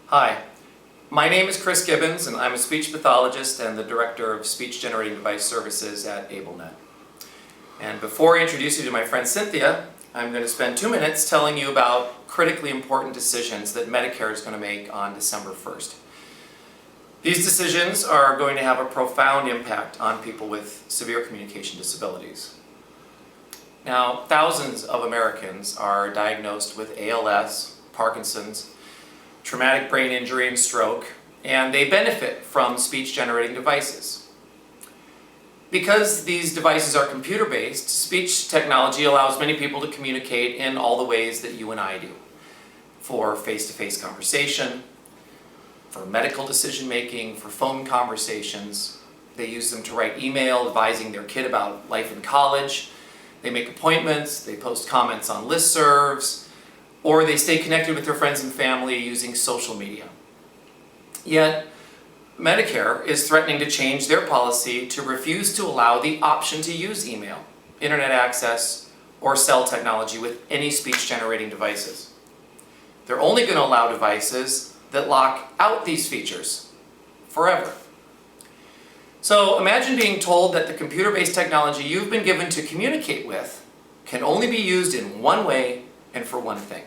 Hi, my name is Chris Gibbons and I'm a speech pathologist and the Director of Speech Generating Device Services at AbleNet. And before I introduce you to my friend Cynthia, I'm going to spend 2 minutes telling you about critically important decisions that Medicare is going to make on December 1st. These decisions are going to have a profound impact on people with severe communication disabilities. Now, thousands of Americans are diagnosed with ALS, Parkinson's, traumatic brain injury and stroke, and they benefit from speech-generating devices. Because these devices are computer-based, speech technology allows many people to communicate in all the ways that you and I do. For face-to-face conversation, for medical decision-making, for phone conversations. They use them to write email advising their kid about life in college. They make appointments, they post comments on listservs, or they stay connected with their friends and family using social media. Yet, Medicare is threatening to change their policy to refuse to allow the option to use email, internet access, or cell technology with any speech-generating devices. They're only going to allow devices that lock out these features forever. So imagine being told that the computer-based technology you've been given to communicate with can only be used in one way and for one thing,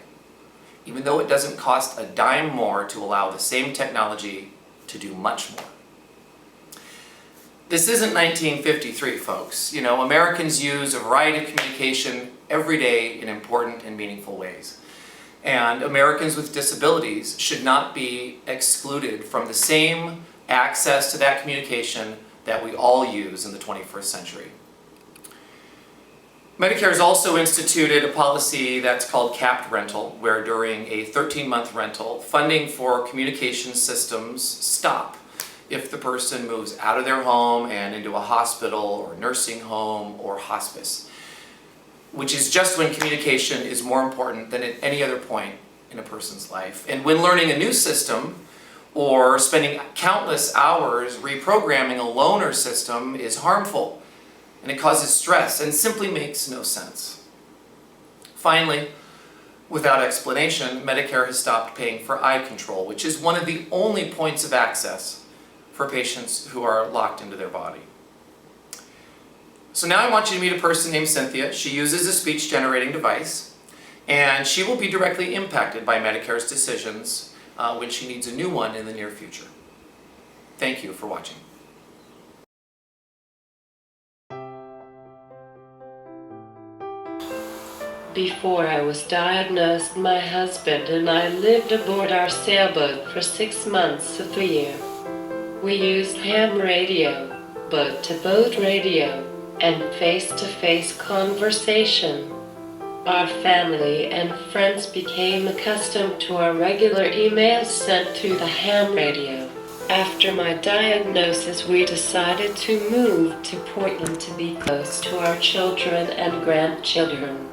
even though it doesn't cost a dime more to allow the same technology to do much more. This isn't 1953, folks. You know, Americans use a variety of communication every day in important and meaningful ways. And Americans with disabilities should not be excluded from the same access to that communication that we all use in the 21st century. Medicare has also instituted a policy that's called capped rental, where during a 13-month rental, funding for communication systems stop if the person moves out of their home and into a hospital or nursing home or hospice, which is just when communication is more important than at any other point in a person's life. And when learning a new system or spending countless hours reprogramming a loaner system is harmful, and it causes stress and simply makes no sense. Finally, without explanation, Medicare has stopped paying for eye control, which is one of the only points of access for patients who are locked into their body. So now I want you to meet a person named Cynthia. She uses a speech-generating device, and she will be directly impacted by Medicare's decisions when she needs a new one in the near future. Thank you for watching. Before I was diagnosed, my husband and I lived aboard our sailboat for 6 months of the year. We used ham radio, boat-to-boat radio, and face-to-face conversation. Our family and friends became accustomed to our regular emails sent through the ham radio. After my diagnosis, we decided to move to Portland to be close to our children and grandchildren.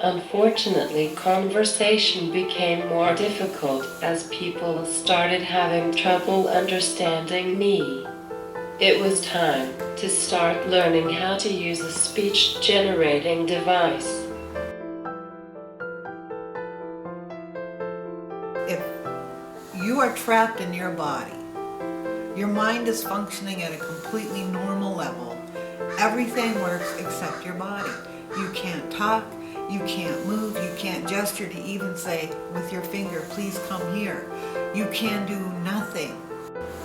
Unfortunately, conversation became more difficult as people started having trouble understanding me. It was time to start learning how to use a speech-generating device. If you are trapped in your body, your mind is functioning at a completely normal level. Everything works except your body. You can't talk. You can't move, you can't gesture to even say with your finger, please come here. You can do nothing.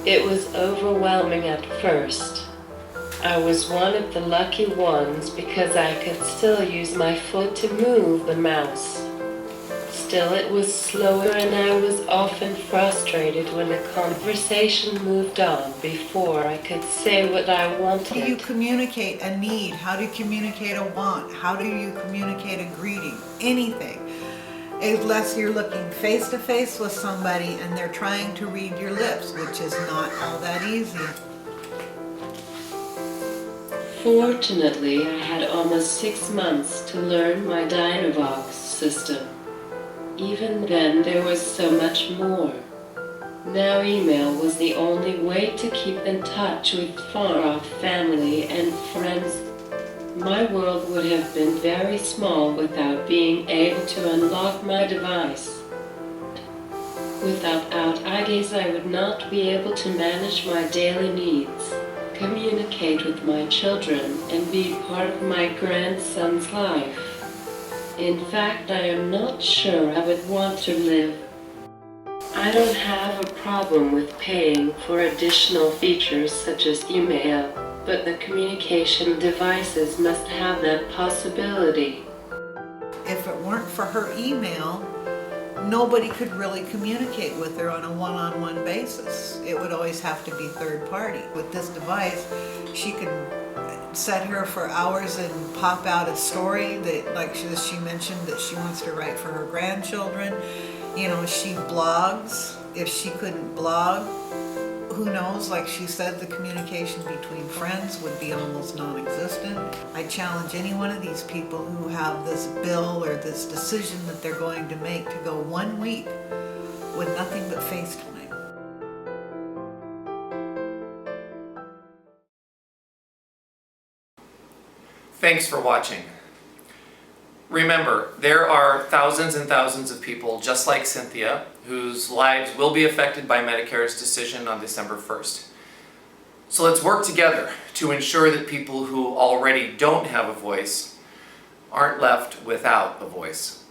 It was overwhelming at first. I was one of the lucky ones because I could still use my foot to move the mouse. Still, it was slower and I was often frustrated when a conversation moved on before I could say what I wanted. How do you communicate a need? How do you communicate a want? How do you communicate a greeting? Anything. Unless you're looking face to face with somebody and they're trying to read your lips, which is not all that easy. Fortunately, I had almost 6 months to learn my Dynavox system. Even then, there was so much more. Now email was the only way to keep in touch with far-off family and friends. My world would have been very small without being able to unlock my device. Without IDs, I would not be able to manage my daily needs, communicate with my children, and be part of my grandson's life. In fact, I am not sure I would want to live. I don't have a problem with paying for additional features such as email, but the communication devices must have that possibility. If it weren't for her email, nobody could really communicate with her on a one-on-one basis. It would always have to be third party. With this device, she can set her for hours and pop out a story that, like she mentioned, that she wants to write for her grandchildren. You know, she blogs. If she couldn't blog, who knows, like she said, the communication between friends would be almost non-existent. I challenge any one of these people who have this bill or this decision that they're going to make to go 1 week with nothing but FaceTime. Thanks for watching. Remember, there are thousands and thousands of people just like Cynthia whose lives will be affected by Medicare's decision on December 1st. So let's work together to ensure that people who already don't have a voice aren't left without a voice.